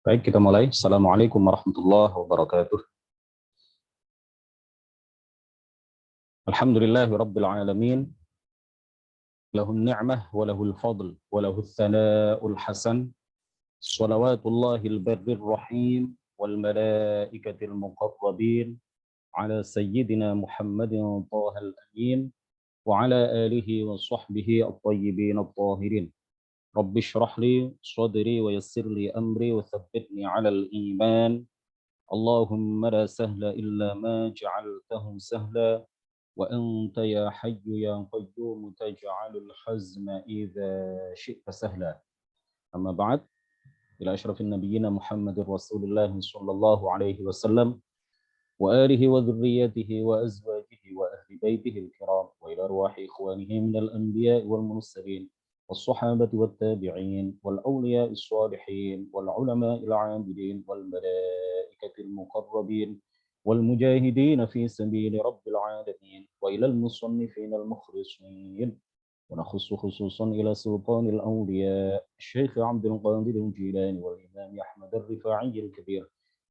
Baik, kita mulai. Assalamualaikum warahmatullahi wabarakatuh. Alhamdulillahi rabbil alamin. Lahun ni'mah wa lahul fadl wa lahul thana'ul hasan. Salawatullahil barrir rahim wal malaikatil muqarrabin ala sayyidina Muhammadin tahal amin wa ala alihi wa sahbihi at-tayyibin at-tahirin. Rabbi shrah li sadri wa yassir li amri wa thabbitni 'alal iman. Allahumma la sahla illa ma ja'altahu sahla wa anta ya hayyu ya qayyum taj'alul hazna idza syi'ta sahla. Amma ba'd, ila asyrafin nabiyyina Muhammadir Rasulullah sallallahu alaihi wasallam wa alihi wa dhurriyyatihi wa azwajihi wa ahli baitihi al-kiram wa ila arwahi ikhwanihi minal anbiya'i wal mursalin والصحابة والتابعين والأولياء الصالحين والعلماء العاملين والملائكة المقربين والمجاهدين في سبيل رب العالمين وإلى المصنفين المخلصين ونخص خصوصا إلى سلطان الأولياء الشيخ عبد القادر الجيلاني والإمام أحمد الرفاعي الكبير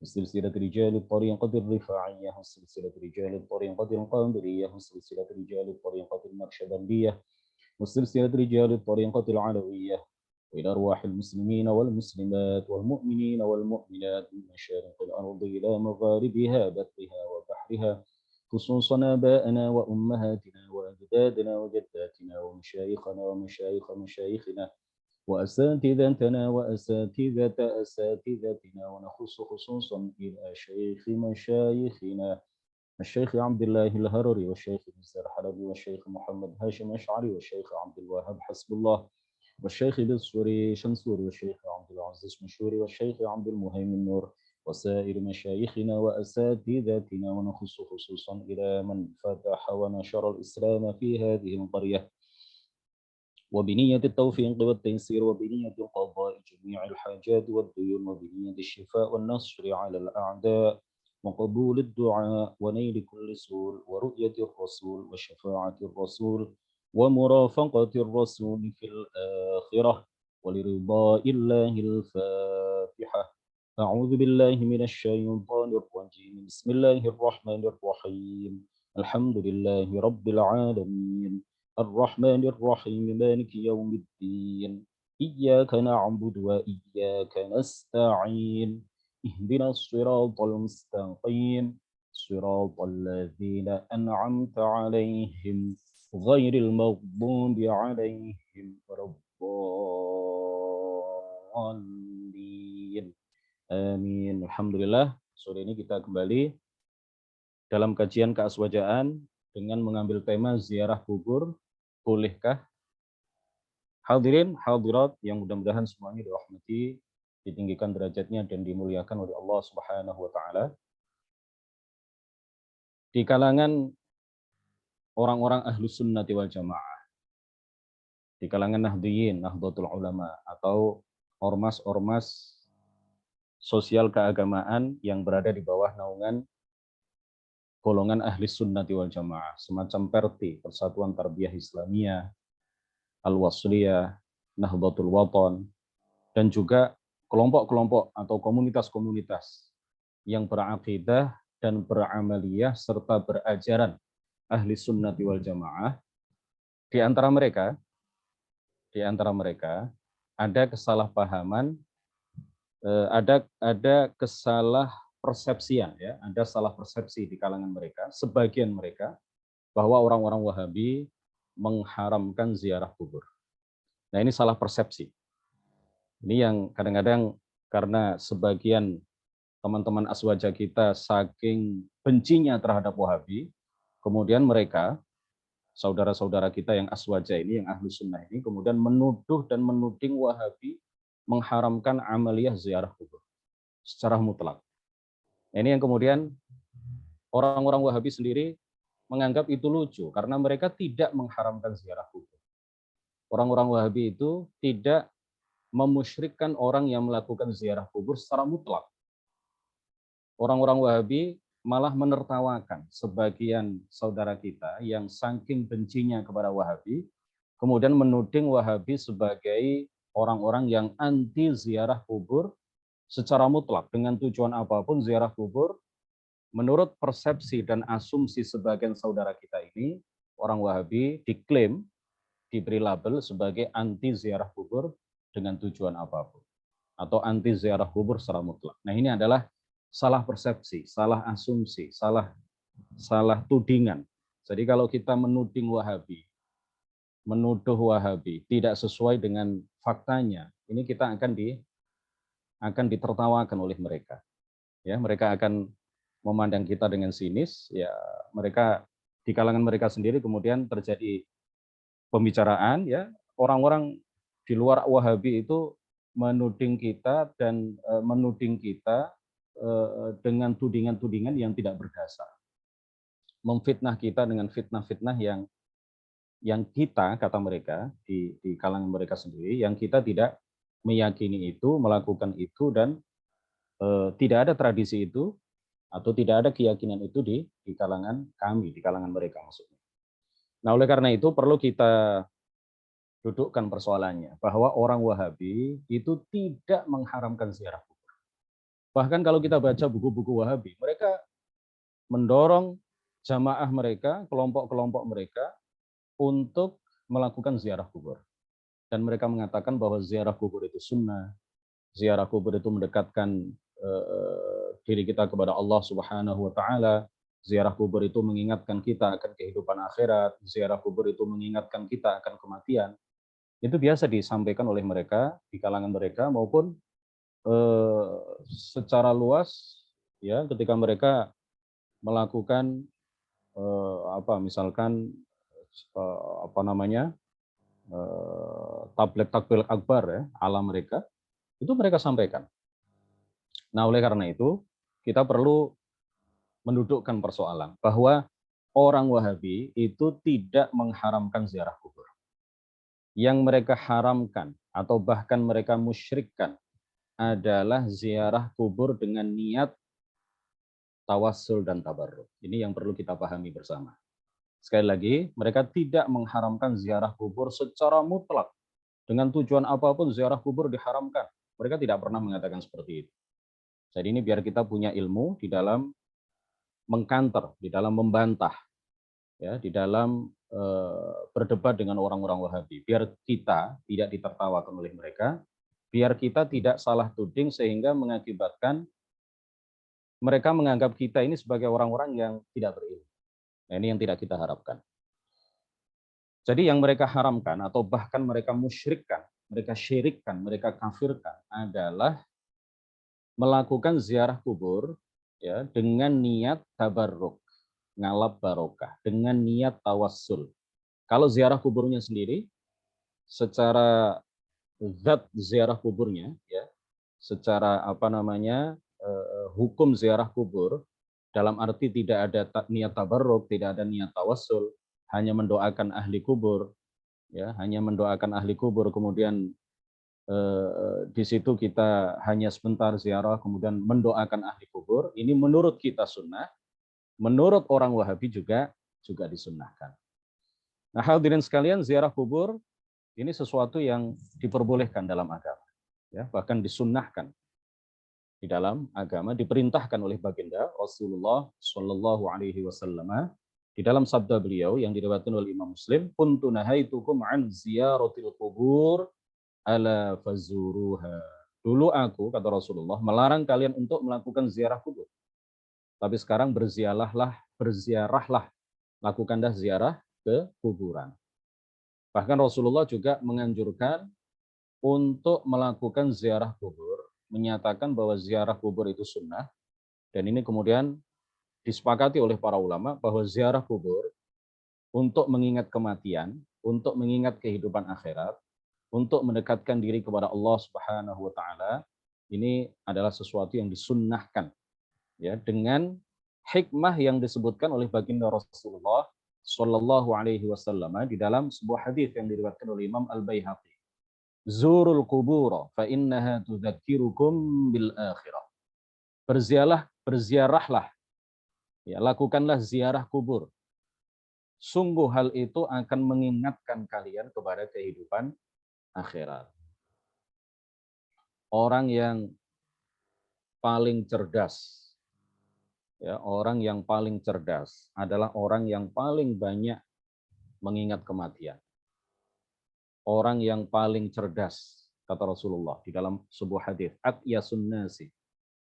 وسلسلة رجال الطريقة الرفاعية وسلسلة رجال الطريقة القادرية وسلسلة رجال الطريقة النقشبندية وسلسلة رجال الطريقة العلوية وإلى أرواح المسلمين والمسلمات والمؤمنين والمؤمنات من مشارق الأرض إلى مغاربها برها وبحرها خصوصا آباءنا وأمهاتنا وأجدادنا وجداتنا ومشايخنا ومشايخ مشايخنا وأساتذتنا وأساتذة أساتذتنا ونخص خصوصا إلى شيخ مشايخنا الشيخ عبد الله الهرري والشيخ نزار حلبي والشيخ محمد هاشم أشعري والشيخ عبد الوهاب حسب الله والشيخ بالسوري شنصوري والشيخ عبد العزيز مشوري والشيخ عبد المهيمن نور وسائر مشايخنا وأساتذتنا ونخص خصوصا إلى من فتح ونشر الإسلام في هذه القرية وبنية التوفيق والتيسير وبنية القضاء جميع الحاجات والديون وبنية الشفاء والنصر على الأعداء وقبول الدعاء ونيل كل سول ورؤية الرسول وشفاعة الرسول ومرافقة الرسول في الآخرة ولرضاء الله الفاتحة. أعوذ بالله من الشيطان الرجيم. بسم الله الرحمن الرحيم. الحمد لله رب العالمين الرحمن الرحيم مالك يوم الدين إياك نعبد وإياك نستعين اهدنا الصراط المستقيم صراط الذين أنعمت عليهم غير المغضوب عليهم ولا الضالين آمين. Alhamdulillah, sore ini kita kembali dalam kajian keaswajaan dengan mengambil tema ziarah kubur, bolehkah? Hadirin, hadirat yang mudah-mudahan semuanya dirahmati, ditinggikan derajatnya dan dimuliakan oleh Allah Subhanahu wa taala. Di kalangan orang-orang Ahlus Sunnati wal Jamaah, di kalangan Nahdliyin, Nahdlatul Ulama atau ormas-ormas sosial keagamaan yang berada di bawah naungan golongan Ahlus Sunnati wal Jamaah, semacam PERTI, Persatuan Tarbiyah Islamiyah, Al-Wasliyah, Nahdlatul Wathon, dan juga kelompok-kelompok atau komunitas-komunitas yang berakidah dan beramaliyah serta berajaran ahli sunnati wal jamaah. Di antara mereka ada kesalahpahaman, ada kesalah persepsian, ya, ada salah persepsi di kalangan mereka, sebagian mereka, bahwa orang-orang Wahabi mengharamkan ziarah kubur. Nah, ini salah persepsi. Ini yang kadang-kadang karena sebagian teman-teman aswaja kita saking bencinya terhadap Wahabi, kemudian mereka, saudara-saudara kita yang aswaja ini, yang ahlu sunnah ini, kemudian menuduh dan menuding Wahabi mengharamkan amaliyah ziarah kubur secara mutlak. Ini yang kemudian orang-orang Wahabi sendiri menganggap itu lucu, karena mereka tidak mengharamkan ziarah kubur. Orang-orang Wahabi itu tidak memusyrikkan orang yang melakukan ziarah kubur secara mutlak. Orang-orang Wahabi malah menertawakan sebagian saudara kita yang saking bencinya kepada Wahabi, kemudian menuding Wahabi sebagai orang-orang yang anti ziarah kubur secara mutlak dengan tujuan apapun ziarah kubur, menurut persepsi dan asumsi sebagian saudara kita ini, orang Wahabi diklaim, diberi label sebagai anti ziarah kubur dengan tujuan apapun. Atau anti ziarah kubur secara mutlak. Nah, ini adalah salah persepsi, salah asumsi, salah tudingan. Jadi kalau kita menuding Wahabi, menuduh Wahabi tidak sesuai dengan faktanya, ini kita akan ditertawakan oleh mereka. Ya, mereka akan memandang kita dengan sinis. Ya, mereka di kalangan mereka sendiri kemudian terjadi pembicaraan. Ya, orang-orang di luar Wahabi itu menuding kita dan menuding kita dengan tudingan-tudingan yang tidak berdasar, memfitnah kita dengan fitnah-fitnah yang kita, kata mereka, di kalangan mereka sendiri, yang kita tidak meyakini itu, melakukan itu, dan tidak ada tradisi itu, atau tidak ada keyakinan itu di kalangan kami, di kalangan mereka maksudnya. Nah, oleh karena itu perlu kita dudukkan persoalannya, bahwa orang Wahabi itu tidak mengharamkan ziarah kubur. Bahkan kalau kita baca buku-buku Wahabi, mereka mendorong jamaah mereka, kelompok-kelompok mereka, untuk melakukan ziarah kubur. Dan mereka mengatakan bahwa ziarah kubur itu sunnah, ziarah kubur itu mendekatkan diri kita kepada Allah Subhanahu wa taala, ziarah kubur itu mengingatkan kita akan kehidupan akhirat, ziarah kubur itu mengingatkan kita akan kematian. Itu biasa disampaikan oleh mereka di kalangan mereka maupun secara luas, ya, ketika mereka melakukan misalkan tabligh takbir akbar, ya, ala mereka, itu mereka sampaikan. Nah, oleh karena itu kita perlu mendudukkan persoalan bahwa orang Wahabi itu tidak mengharamkan ziarah kubur. Yang mereka haramkan atau bahkan mereka musyrikkan adalah ziarah kubur dengan niat tawassul dan tabarruk. Ini yang perlu kita pahami bersama. Sekali lagi, mereka tidak mengharamkan ziarah kubur secara mutlak. Dengan tujuan apapun ziarah kubur diharamkan. Mereka tidak pernah mengatakan seperti itu. Jadi ini biar kita punya ilmu di dalam mengkanter, di dalam membantah, ya, di dalam berdebat dengan orang-orang Wahabi. Biar kita tidak ditertawakan oleh mereka, biar kita tidak salah tuding sehingga mengakibatkan mereka menganggap kita ini sebagai orang-orang yang tidak berilmu. Nah, ini yang tidak kita harapkan. Jadi yang mereka haramkan atau bahkan mereka musyrikkan, mereka syirikkan, mereka kafirkan adalah melakukan ziarah kubur, ya, dengan niat tabarruk, ngalap barokah, dengan niat tawassul. Kalau ziarah kuburnya sendiri, secara zat ziarah kuburnya, ya, secara hukum ziarah kubur, dalam arti tidak ada niat tabarruk, tidak ada niat tawassul, hanya mendoakan ahli kubur, ya, hanya mendoakan ahli kubur, kemudian di situ kita hanya sebentar ziarah, kemudian mendoakan ahli kubur. Ini menurut kita sunnah, menurut orang Wahabi juga disunnahkan. Nah, hadirin sekalian, ziarah kubur ini sesuatu yang diperbolehkan dalam agama, ya, bahkan disunnahkan di dalam agama, diperintahkan oleh baginda Rasulullah Shallallahu Alaihi Wasallam di dalam sabda beliau yang diriwayatkan oleh Imam Muslim, "Kuntu nahaitukum an ziyaratil kubur ala fazuruha." Dulu aku, kata Rasulullah, melarang kalian untuk melakukan ziarah kubur. Tapi sekarang berziarahlah, lakukanlah ziarah ke kuburan. Bahkan Rasulullah juga menganjurkan untuk melakukan ziarah kubur, menyatakan bahwa ziarah kubur itu sunnah, dan ini kemudian disepakati oleh para ulama bahwa ziarah kubur untuk mengingat kematian, untuk mengingat kehidupan akhirat, untuk mendekatkan diri kepada Allah Subhanahu wa taala, ini adalah sesuatu yang disunnahkan, ya, dengan hikmah yang disebutkan oleh baginda Rasulullah Shallallahu Alaihi Wasallam di dalam sebuah hadis yang diriwayatkan oleh Imam Al-Baihaqi. Zurul kubur fa innaha tudzakirukum bil akhirah. Berziarahlah, ya, lakukanlah ziarah kubur. Sungguh hal itu akan mengingatkan kalian kepada kehidupan akhirat. Orang yang paling cerdas, ya, orang yang paling cerdas adalah orang yang paling banyak mengingat kematian. Orang yang paling cerdas, kata Rasulullah di dalam sebuah hadis, atyasun nasi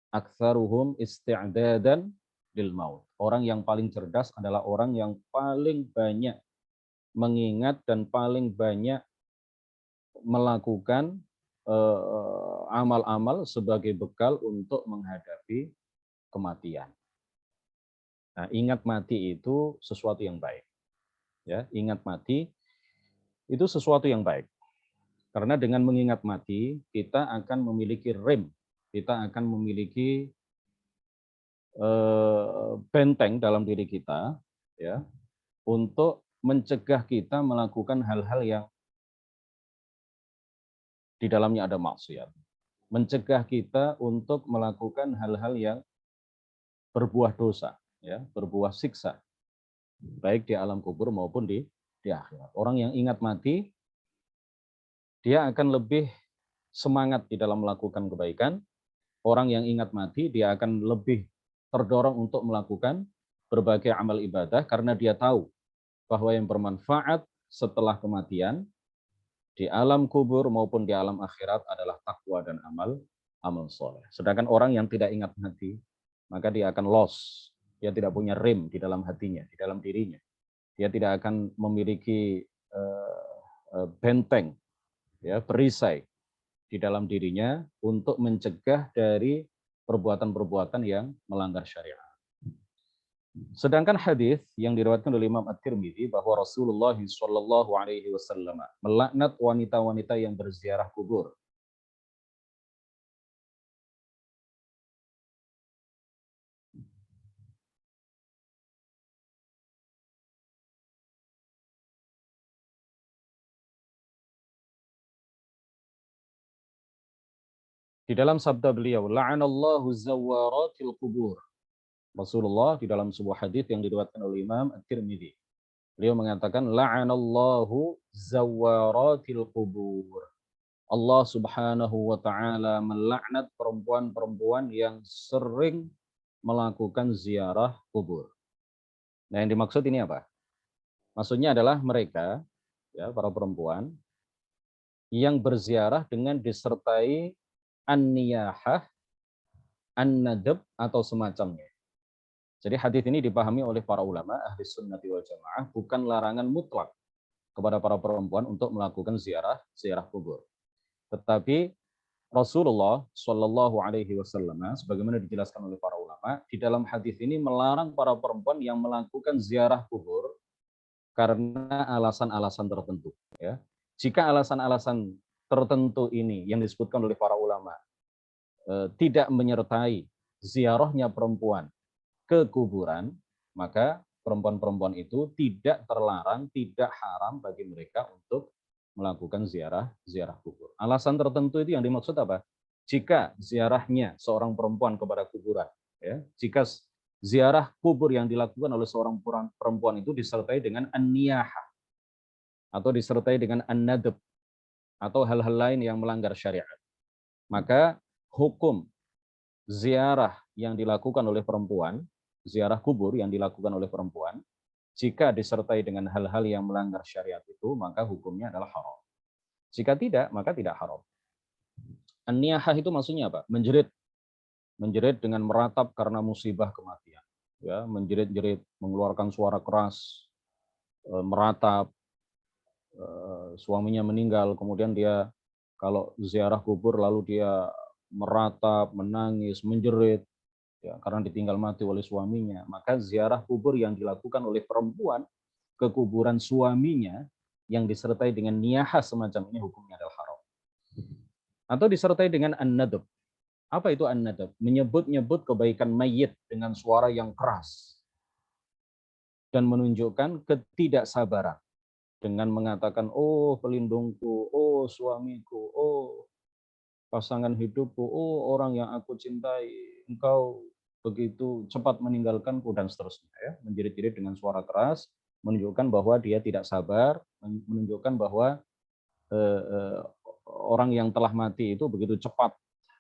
aktsaruhum isti'dadan lil maut. Orang yang paling cerdas adalah orang yang paling banyak mengingat dan paling banyak melakukan amal-amal sebagai bekal untuk menghadapi kematian. Nah, ingat mati itu sesuatu yang baik. Ya, ingat mati itu sesuatu yang baik. Karena dengan mengingat mati, kita akan memiliki rem, kita akan memiliki benteng dalam diri kita, ya, untuk mencegah kita melakukan hal-hal yang di dalamnya ada maksiat. Mencegah kita untuk melakukan hal-hal yang berbuah dosa, ya, berbuah siksa, baik di alam kubur maupun di akhirat. Orang yang ingat mati, dia akan lebih semangat di dalam melakukan kebaikan. Orang yang ingat mati, dia akan lebih terdorong untuk melakukan berbagai amal ibadah karena dia tahu bahwa yang bermanfaat setelah kematian di alam kubur maupun di alam akhirat adalah takwa dan amal soleh. Sedangkan orang yang tidak ingat mati, maka dia akan lost. Dia tidak punya rem di dalam hatinya, di dalam dirinya. Dia tidak akan memiliki benteng, ya, perisai di dalam dirinya untuk mencegah dari perbuatan-perbuatan yang melanggar syariat. Sedangkan hadis yang diriwayatkan oleh Imam At-Tirmidzi bahwa Rasulullah Shallallahu Alaihi Wasallam melaknat wanita-wanita yang berziarah kubur. Di dalam sabda beliau, la'anallahu zawaratil kubur. Rasulullah di dalam sebuah hadis yang diriwayatkan oleh Imam At-Tirmidzi, beliau mengatakan la'anallahu zawaratil kubur. Allah Subhanahu wa taala melaknat perempuan-perempuan yang sering melakukan ziarah kubur. Nah, yang dimaksud ini apa? Maksudnya adalah mereka, ya, para perempuan yang berziarah dengan disertai an-niyahah, an-nadab atau semacamnya. Jadi hadis ini dipahami oleh para ulama ahli sunnati wal jamaah bukan larangan mutlak kepada para perempuan untuk melakukan ziarah kubur. Tetapi Rasulullah Shallallahu Alaihi Wasallam, sebagaimana dijelaskan oleh para ulama, di dalam hadis ini melarang para perempuan yang melakukan ziarah kubur karena alasan-alasan tertentu. Ya, jika alasan-alasan tertentu ini yang disebutkan oleh para ulama tidak menyertai ziarahnya perempuan ke kuburan, maka perempuan-perempuan itu tidak terlarang, tidak haram bagi mereka untuk melakukan ziarah kubur. Alasan tertentu itu yang dimaksud apa? Jika ziarahnya seorang perempuan kepada kuburan, ya, jika ziarah kubur yang dilakukan oleh seorang perempuan itu disertai dengan an-niyahah atau disertai dengan an-nadab atau hal-hal lain yang melanggar syariat, maka hukum ziarah yang dilakukan oleh perempuan, ziarah kubur yang dilakukan oleh perempuan, jika disertai dengan hal-hal yang melanggar syariat itu, maka hukumnya adalah haram. Jika tidak, maka tidak haram. An-niyahah itu maksudnya apa? Menjerit. Menjerit dengan meratap karena musibah kematian. Ya, menjerit-jerit, mengeluarkan suara keras, meratap, suaminya meninggal, kemudian dia kalau ziarah kubur lalu dia meratap, menangis, menjerit, ya, karena ditinggal mati oleh suaminya, maka ziarah kubur yang dilakukan oleh perempuan ke kuburan suaminya yang disertai dengan niyahah semacam ini hukumnya adalah haram. Atau disertai dengan an-nadab. Apa itu an-nadab? Menyebut-nyebut kebaikan mayit dengan suara yang keras dan menunjukkan ketidaksabaran dengan mengatakan, oh pelindungku, oh suamiku, oh pasangan hidupku, oh orang yang aku cintai, engkau begitu cepat meninggalkanku, dan seterusnya. Ya. Menjerit-jerit dengan suara keras, menunjukkan bahwa dia tidak sabar, menunjukkan bahwa orang yang telah mati itu begitu cepat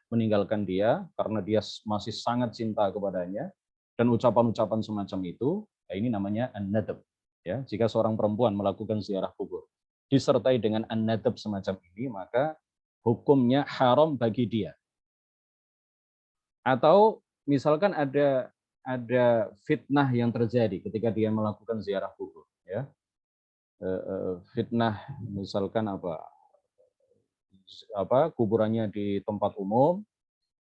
meninggalkan dia karena dia masih sangat cinta kepadanya, dan ucapan-ucapan semacam itu, ya ini namanya an-nadab. Ya, jika seorang perempuan melakukan ziarah kubur disertai dengan an-nadab semacam ini, maka hukumnya haram bagi dia. Atau misalkan ada fitnah yang terjadi ketika dia melakukan ziarah kubur, ya. Fitnah misalkan kuburannya di tempat umum,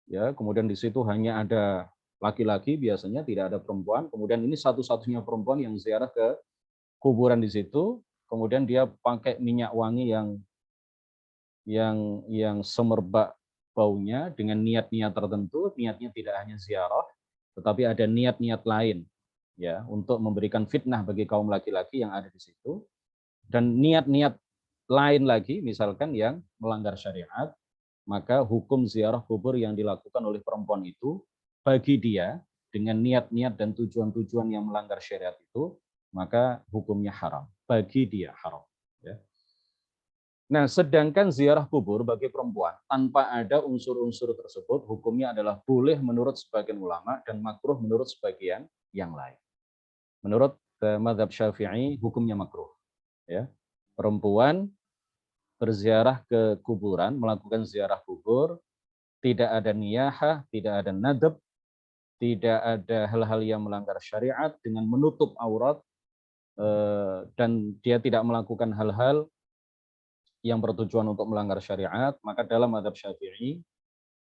ya, kemudian di situ hanya ada laki-laki, biasanya tidak ada perempuan, kemudian ini satu-satunya perempuan yang ziarah ke kuburan di situ, kemudian dia pakai minyak wangi yang semerbak baunya dengan niat-niat tertentu, niatnya tidak hanya ziarah, tetapi ada niat-niat lain, ya, untuk memberikan fitnah bagi kaum laki-laki yang ada di situ, dan niat-niat lain lagi misalkan yang melanggar syariat, maka hukum ziarah kubur yang dilakukan oleh perempuan itu bagi dia dengan niat-niat dan tujuan-tujuan yang melanggar syariat itu, maka hukumnya haram. Bagi dia haram. Ya. Nah, sedangkan ziarah kubur bagi perempuan tanpa ada unsur-unsur tersebut, hukumnya adalah boleh menurut sebagian ulama dan makruh menurut sebagian yang lain. Menurut mazhab Syafi'i, hukumnya makruh. Ya. Perempuan berziarah ke kuburan, melakukan ziarah kubur, tidak ada niyahah, tidak ada nadab, tidak ada hal-hal yang melanggar syariat dengan menutup aurat, dan dia tidak melakukan hal-hal yang bertujuan untuk melanggar syariat, maka dalam mazhab Syafi'i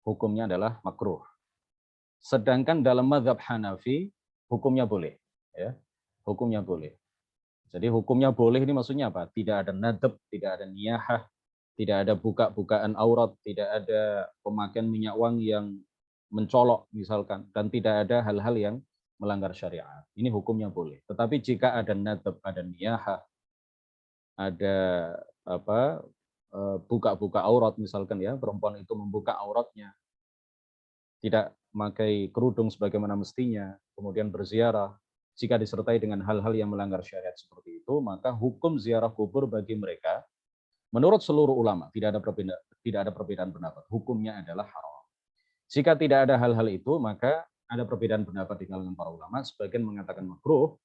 hukumnya adalah makruh. Sedangkan dalam mazhab Hanafi hukumnya boleh, ya. Hukumnya boleh. Jadi hukumnya boleh ini maksudnya apa? Tidak ada nadab, tidak ada niyahah, tidak ada buka-bukaan aurat, tidak ada pemakaian minyak wangi yang mencolok misalkan, dan tidak ada hal-hal yang melanggar syariat. Ini hukumnya boleh. Tetapi jika ada nadab, ada niyahah, ada buka-buka aurat misalkan, ya, perempuan itu membuka auratnya, tidak memakai kerudung sebagaimana mestinya, kemudian berziarah, jika disertai dengan hal-hal yang melanggar syariat seperti itu, maka hukum ziarah kubur bagi mereka menurut seluruh ulama tidak ada perbedaan pendapat. Hukumnya adalah haram. Jika tidak ada hal-hal itu, maka ada perbedaan pendapat di kalangan para ulama. Sebagian mengatakan makruh,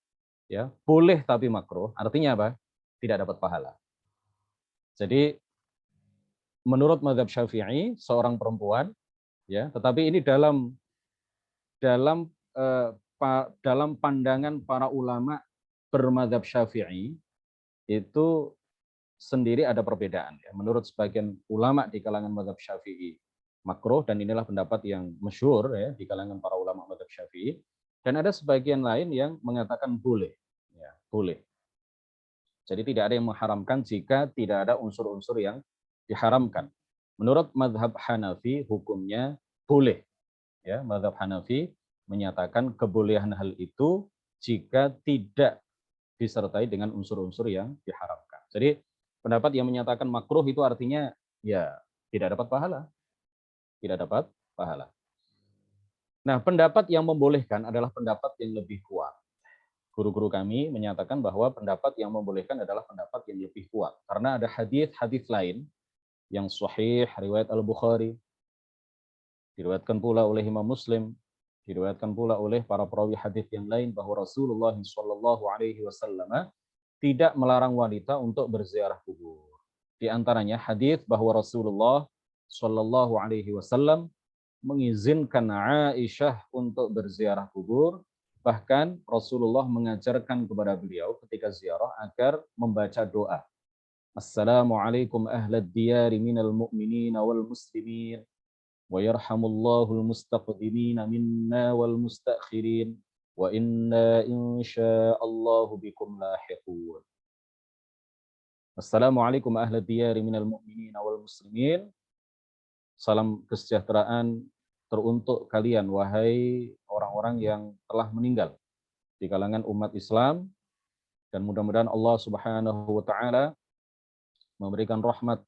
ya, boleh tapi makruh. Artinya apa? Tidak dapat pahala. Jadi menurut mazhab Syafi'i, seorang perempuan, ya, tetapi ini dalam eh, dalam pandangan para ulama bermadzhab Syafi'i itu sendiri ada perbedaan, ya. Menurut sebagian ulama di kalangan mazhab Syafi'i makruh, dan inilah pendapat yang masyhur, ya, di kalangan para ulama mazhab Syafi'i, dan ada sebagian lain yang mengatakan boleh, ya, boleh. Jadi tidak ada yang mengharamkan jika tidak ada unsur-unsur yang diharamkan. Menurut mazhab Hanafi hukumnya boleh, ya. Mazhab Hanafi menyatakan kebolehan hal itu jika tidak disertai dengan unsur-unsur yang diharamkan. Jadi pendapat yang menyatakan makruh itu artinya ya tidak dapat pahala. Tidak dapat pahala. Nah, pendapat yang membolehkan adalah pendapat yang lebih kuat. Guru-guru kami menyatakan bahwa pendapat yang membolehkan adalah pendapat yang lebih kuat. Karena ada hadis-hadis lain yang sahih, riwayat Al-Bukhari, diriwayatkan pula oleh Imam Muslim, diriwayatkan pula oleh para perawi hadis yang lain bahwa Rasulullah SAW tidak melarang wanita untuk berziarah kubur. Di antaranya hadis bahwa Rasulullah SAW mengizinkan Aisyah untuk berziarah kubur. Bahkan Rasulullah mengajarkan kepada beliau ketika ziarah agar membaca doa. Assalamualaikum ahlad diyari minal mu'minin wal muslimin wa yarhamullahu al-mustaqdimina minna wal mustakhirin wa inna insyaallahu bikum lahiqun. Assalamualaikum ahlad diyari minal mu'minin wal muslimin. Salam kesejahteraan teruntuk kalian, wahai orang-orang yang telah meninggal di kalangan umat Islam, dan mudah-mudahan Allah Subhanahu wa taala memberikan rahmat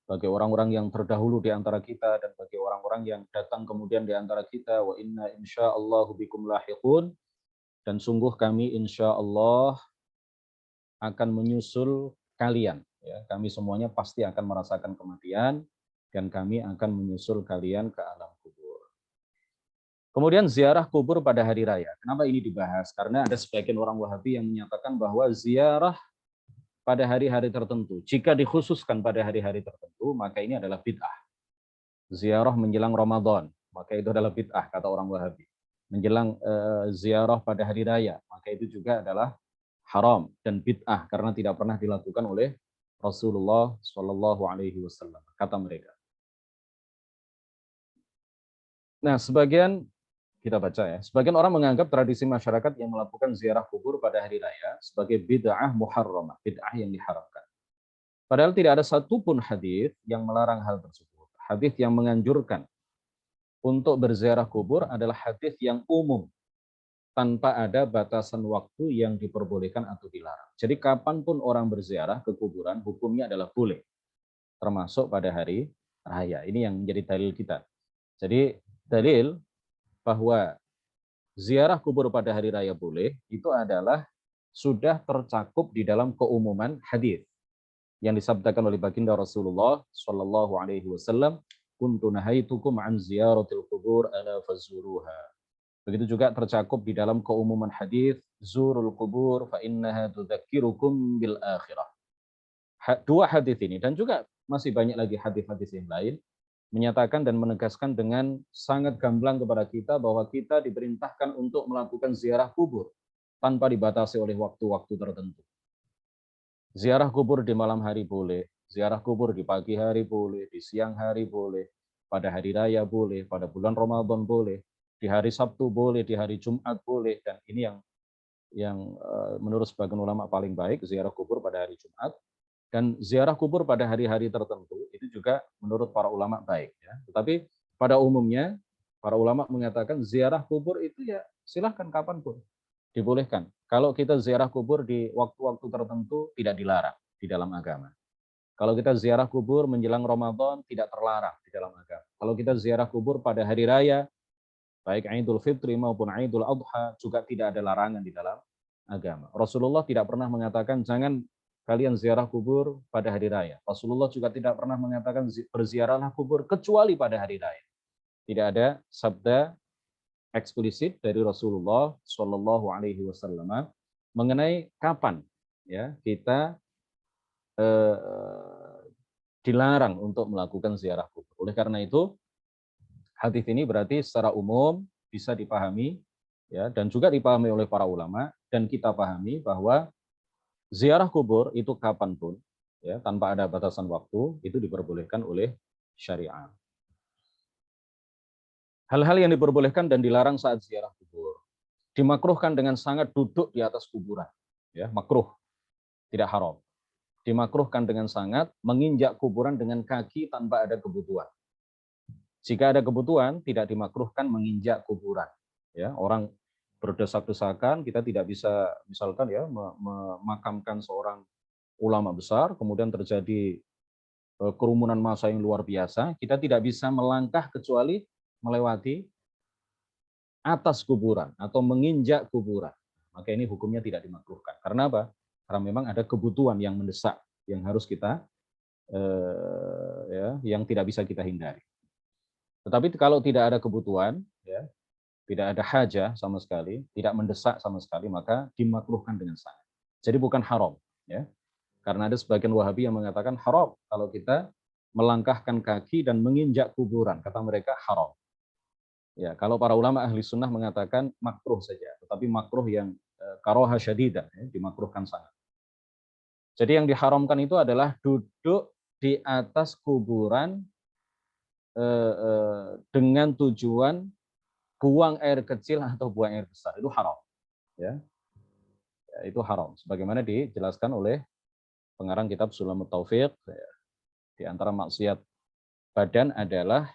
bagi orang-orang yang terdahulu di antara kita dan bagi orang-orang yang datang kemudian di antara kita. Wa inna insyaallahu bikum lahiqun, dan sungguh kami insyaallah akan menyusul kalian, ya. Kami semuanya pasti akan merasakan kematian, dan kami akan menyusul kalian ke alam kubur. Kemudian ziarah kubur pada hari raya. Kenapa ini dibahas? Karena ada sebagian orang Wahabi yang menyatakan bahwa ziarah pada hari-hari tertentu, jika dikhususkan pada hari-hari tertentu, maka ini adalah bid'ah. Ziarah menjelang Ramadan, maka itu adalah bid'ah, kata orang Wahabi. Menjelang ziarah pada hari raya, maka itu juga adalah haram dan bid'ah karena tidak pernah dilakukan oleh Rasulullah Shallallahu Alaihi Wasallam, kata mereka. Nah, kita baca ya. Sebagian orang menganggap tradisi masyarakat yang melakukan ziarah kubur pada hari raya sebagai bid'ah muharramah, bid'ah yang diharamkan. Padahal tidak ada satupun hadis yang melarang hal tersebut. Hadis yang menganjurkan untuk berziarah kubur adalah hadis yang umum, tanpa ada batasan waktu yang diperbolehkan atau dilarang. Jadi kapanpun orang berziarah ke kuburan, hukumnya adalah boleh, termasuk pada hari raya. Ini yang menjadi dalil kita. Jadi dalil bahwa ziarah kubur pada hari raya boleh, itu adalah sudah tercakup di dalam keumuman hadis yang disabdakan oleh baginda Rasulullah Shallallahu Alaihi Wasallam, kuntu nahaitukum an ziyaratil kubur ala fazuruha. Begitu juga tercakup di dalam keumuman hadis zurul kubur fa innaha tudzakirukum bil akhirah. Dua hadis ini dan juga masih banyak lagi hadis-hadis yang lain menyatakan dan menegaskan dengan sangat gamblang kepada kita bahwa kita diperintahkan untuk melakukan ziarah kubur tanpa dibatasi oleh waktu-waktu tertentu. Ziarah kubur di malam hari boleh, ziarah kubur di pagi hari boleh, di siang hari boleh, pada hari raya boleh, pada bulan Ramadan boleh, di hari Sabtu boleh, di hari Jumat boleh, dan ini yang menurut sebagian ulama paling baik, ziarah kubur pada hari Jumat. Dan ziarah kubur pada hari-hari tertentu itu juga menurut para ulama baik. Ya. Tetapi pada umumnya para ulama mengatakan ziarah kubur itu ya silahkan kapanpun dibolehkan. Kalau kita ziarah kubur di waktu-waktu tertentu tidak dilarang di dalam agama. Kalau kita ziarah kubur menjelang Ramadan tidak terlarang di dalam agama. Kalau kita ziarah kubur pada hari raya, baik Idul Fitri maupun Idul Adha juga tidak ada larangan di dalam agama. Rasulullah tidak pernah mengatakan jangan kalian ziarah kubur pada hari raya. Rasulullah juga tidak pernah mengatakan berziarahlah kubur kecuali pada hari raya. Tidak ada sabda eksplisit dari Rasulullah Shallallahu Alaihi Wasallam mengenai kapan ya kita dilarang untuk melakukan ziarah kubur. Oleh karena itu hadis ini berarti secara umum bisa dipahami ya dan juga dipahami oleh para ulama dan kita pahami bahwa ziarah kubur itu kapanpun, ya, tanpa ada batasan waktu, itu diperbolehkan oleh syariat. Hal-hal yang diperbolehkan dan dilarang saat ziarah kubur. Dimakruhkan dengan sangat duduk di atas kuburan. Ya, makruh, tidak haram. Dimakruhkan dengan sangat menginjak kuburan dengan kaki tanpa ada kebutuhan. Jika ada kebutuhan, tidak dimakruhkan menginjak kuburan. Ya, orang berdesak-desakan, kita tidak bisa misalkan ya memakamkan seorang ulama besar, kemudian terjadi kerumunan massa yang luar biasa, kita tidak bisa melangkah kecuali melewati atas kuburan atau menginjak kuburan. Maka ini hukumnya tidak dimakruhkan. Karena apa? Karena memang ada kebutuhan yang mendesak yang harus kita yang tidak bisa kita hindari. Tetapi kalau tidak ada kebutuhan, ya, tidak ada hajah sama sekali, tidak mendesak sama sekali, maka dimakruhkan dengan sangat. Jadi bukan haram, ya. Karena ada sebagian Wahabi yang mengatakan haram kalau kita melangkahkan kaki dan menginjak kuburan, kata mereka haram. Ya, kalau para ulama ahli sunnah mengatakan makruh saja, tetapi makruh yang karoha syadidah, ya, dimakruhkan sangat. Jadi yang diharamkan itu adalah duduk di atas kuburan dengan tujuan buang air kecil atau buang air besar, itu haram. Ya, itu haram. Sebagaimana dijelaskan oleh pengarang kitab Sulamut Taufiq, di antara maksiat badan adalah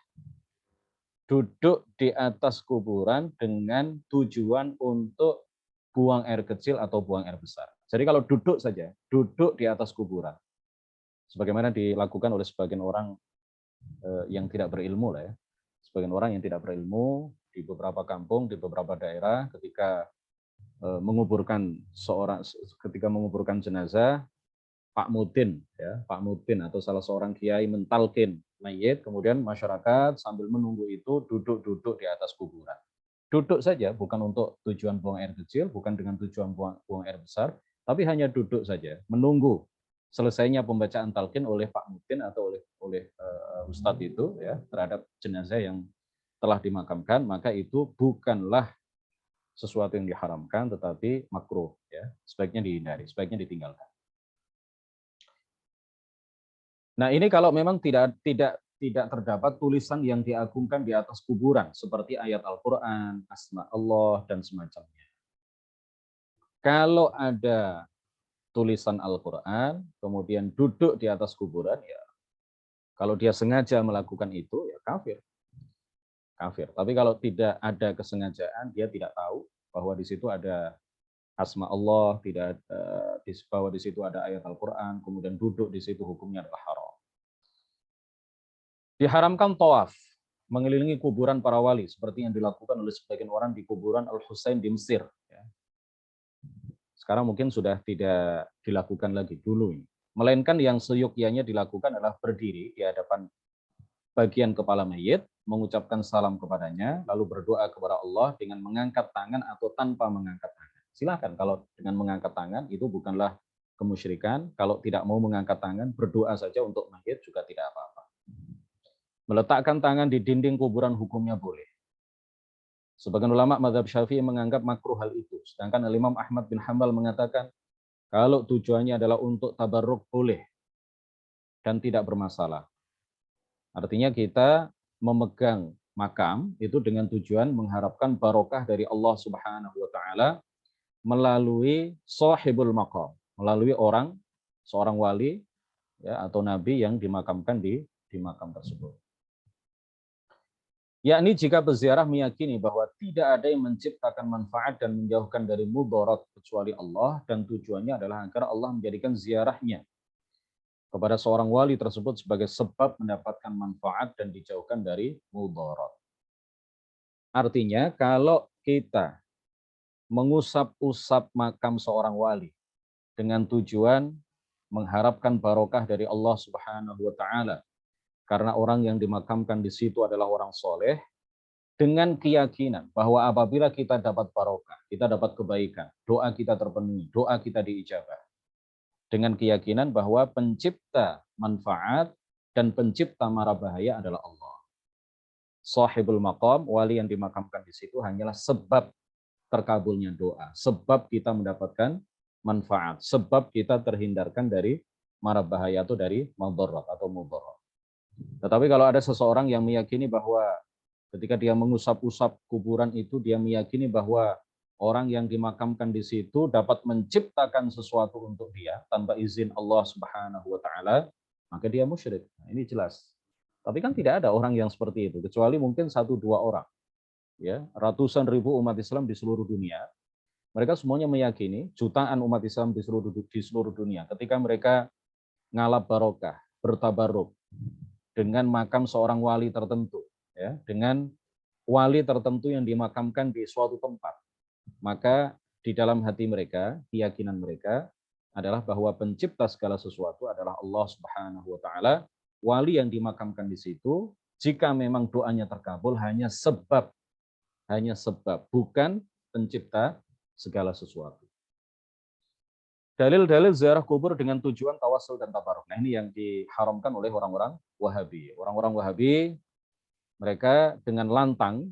duduk di atas kuburan dengan tujuan untuk buang air kecil atau buang air besar. Jadi kalau duduk saja, duduk di atas kuburan, sebagaimana dilakukan oleh sebagian orang yang tidak berilmu lah ya. Sebagian orang yang tidak berilmu di beberapa kampung, di beberapa daerah, ketika menguburkan jenazah, Pak Mudin, ya, Pak Mudin atau salah seorang kiai mentalkin mayit, kemudian masyarakat sambil menunggu itu duduk-duduk di atas kuburan. Duduk saja, bukan untuk tujuan buang air kecil, bukan dengan tujuan buang air besar, tapi hanya duduk saja, menunggu selesainya pembacaan talqin oleh Pak Mudin atau oleh Ustadz itu, ya, terhadap jenazah yang telah dimakamkan, maka itu bukanlah sesuatu yang diharamkan, tetapi makruh, ya, sebaiknya dihindari, sebaiknya ditinggalkan. Nah, ini kalau memang tidak terdapat tulisan yang diagungkan di atas kuburan seperti ayat Al-Qur'an, asma Allah dan semacamnya. Kalau ada tulisan Al-Qur'an kemudian duduk di atas kuburan, ya kalau dia sengaja melakukan itu ya kafir. Kafir. Tapi kalau tidak ada kesengajaan, dia tidak tahu bahwa di situ ada asma Allah, tidak bahwa di situ ada ayat Al-Qur'an, kemudian duduk di situ, hukumnya adalah haram. Diharamkan tawaf, mengelilingi kuburan para wali, seperti yang dilakukan oleh sebagian orang di kuburan Al-Husain di Mesir. Sekarang mungkin sudah tidak dilakukan lagi dulu ini. Melainkan yang seyogyanya dilakukan adalah berdiri di hadapan bagian kepala mayit, mengucapkan salam kepadanya, lalu berdoa kepada Allah dengan mengangkat tangan atau tanpa mengangkat tangan. Silakan, kalau dengan mengangkat tangan itu bukanlah kemusyrikan. Kalau tidak mau mengangkat tangan, berdoa saja untuk mayit juga tidak apa-apa. Meletakkan tangan di dinding kuburan hukumnya boleh. Sebagian ulama mazhab Syafi'i menganggap makruh hal itu. Sedangkan Imam Ahmad bin Hanbal mengatakan kalau tujuannya adalah untuk tabarruk boleh dan tidak bermasalah. Artinya kita memegang makam itu dengan tujuan mengharapkan barokah dari Allah Subhanahu wa taala melalui sahibul maqam, melalui seorang wali, ya, atau nabi yang dimakamkan di makam tersebut. Yakni jika peziarah meyakini bahwa tidak ada yang menciptakan manfaat dan menjauhkan dari mudarat kecuali Allah, dan tujuannya adalah agar Allah menjadikan ziarahnya kepada seorang wali tersebut sebagai sebab mendapatkan manfaat dan dijauhkan dari mudarat. Artinya kalau kita mengusap-usap makam seorang wali dengan tujuan mengharapkan barokah dari Allah Subhanahu wa taala, karena orang yang dimakamkan di situ adalah orang soleh, dengan keyakinan bahwa apabila kita dapat barokah, kita dapat kebaikan, doa kita terpenuhi, doa kita diijabah. Dengan keyakinan bahwa pencipta manfaat dan pencipta mara bahaya adalah Allah. Sahibul maqam, wali yang dimakamkan di situ hanyalah sebab terkabulnya doa, sebab kita mendapatkan manfaat, sebab kita terhindarkan dari mara bahaya atau dari madarat atau mudarat. Tetapi kalau ada seseorang yang meyakini bahwa ketika dia mengusap-usap kuburan itu, dia meyakini bahwa orang yang dimakamkan di situ dapat menciptakan sesuatu untuk dia tanpa izin Allah Subhanahu wa taala, maka dia musyrik. Nah, ini jelas. Tapi kan tidak ada orang yang seperti itu, kecuali mungkin 1-2 orang. Ya, ratusan ribu umat Islam di seluruh dunia, mereka semuanya meyakini, jutaan umat Islam di seluruh dunia, ketika mereka ngalap barokah, bertabaruk dengan makam seorang wali tertentu, ya, dengan wali tertentu yang dimakamkan di suatu tempat, maka di dalam hati mereka, keyakinan mereka adalah bahwa pencipta segala sesuatu adalah Allah Subhanahu wa taala. Wali yang dimakamkan di situ, jika memang doanya terkabul, hanya sebab, bukan pencipta segala sesuatu. Dalil-dalil ziarah kubur dengan tujuan tawasul dan tabaruk. Nah, ini yang diharamkan oleh orang-orang Wahabi. Orang-orang Wahabi, mereka dengan lantang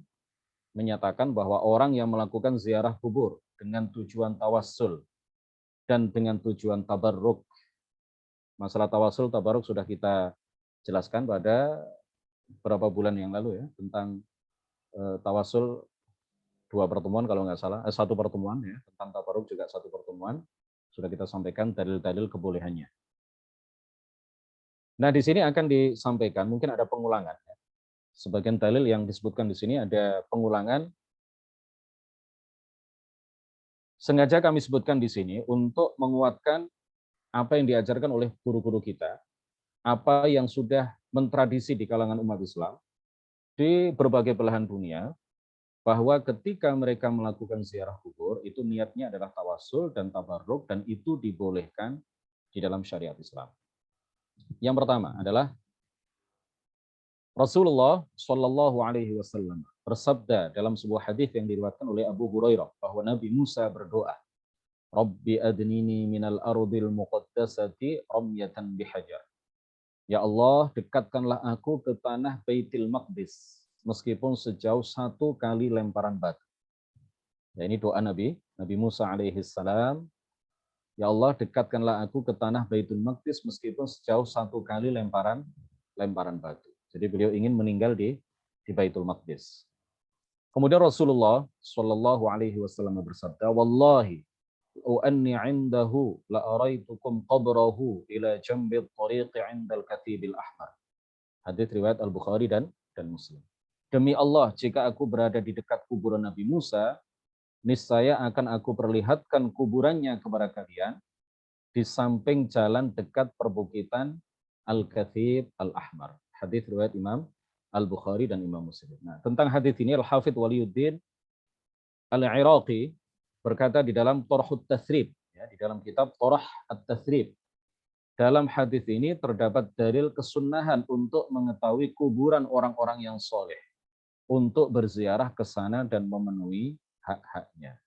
menyatakan bahwa orang yang melakukan ziarah kubur dengan tujuan tawasul dan dengan tujuan tabarruk. Masalah tawasul, tabarruk sudah kita jelaskan pada beberapa bulan yang lalu, ya, tentang tawasul 2 pertemuan kalau nggak salah, 1 pertemuan, ya, tentang tabarruk juga 1 pertemuan. Sudah kita sampaikan dalil-dalil kebolehannya. Nah, di sini akan disampaikan, mungkin ada pengulangan. Ya. Sebagian dalil yang disebutkan di sini ada pengulangan. Sengaja kami sebutkan di sini untuk menguatkan apa yang diajarkan oleh guru-guru kita, apa yang sudah mentradisi di kalangan umat Islam di berbagai belahan dunia, bahwa ketika mereka melakukan ziarah kubur, itu niatnya adalah tawasul dan tabarruk, dan itu dibolehkan, di dalam syariat Islam. Yang pertama adalah Rasulullah Shallallahu Alaihi Wasallam bersabda dalam sebuah hadis yang diriwayatkan oleh Abu Hurairah bahwa Nabi Musa berdoa, Rabbi adnini minal ardil muqaddasati ramyatan bihajar. Ya Allah, dekatkanlah aku ke tanah Baitul Maqdis meskipun sejauh 1 kali lemparan batu. Ya, ini doa Nabi Musa alaihi salam. Ya Allah, dekatkanlah aku ke tanah Baitul Maqdis meskipun sejauh 1 kali lemparan batu. Jadi beliau ingin meninggal di Baitul Maqdis. Kemudian Rasulullah Shallallahu Alaihi Wasallam bersabda, Wallahi, anni indahu la araitukum qabrahu ila jambi tariqi indal katibil ahmar. Hadits riwayat Al-Bukhari dan Muslim. Demi Allah, jika aku berada di dekat kuburan Nabi Musa, niscaya akan aku perlihatkan kuburannya kepada kalian di samping jalan dekat perbukitan Al-Kathib Al-Ahmar. Hadits riwayat Imam Al-Bukhari dan Imam Muslim. Nah, tentang hadits ini Al-Hafidz Waliyuddin Al-Iraqi berkata di dalam Torhut Tathrib, ya, di dalam kitab Torah At-Tathrib. Dalam hadits ini terdapat dalil kesunahan untuk mengetahui kuburan orang-orang yang soleh, untuk berziarah ke sana dan memenuhi hak-haknya.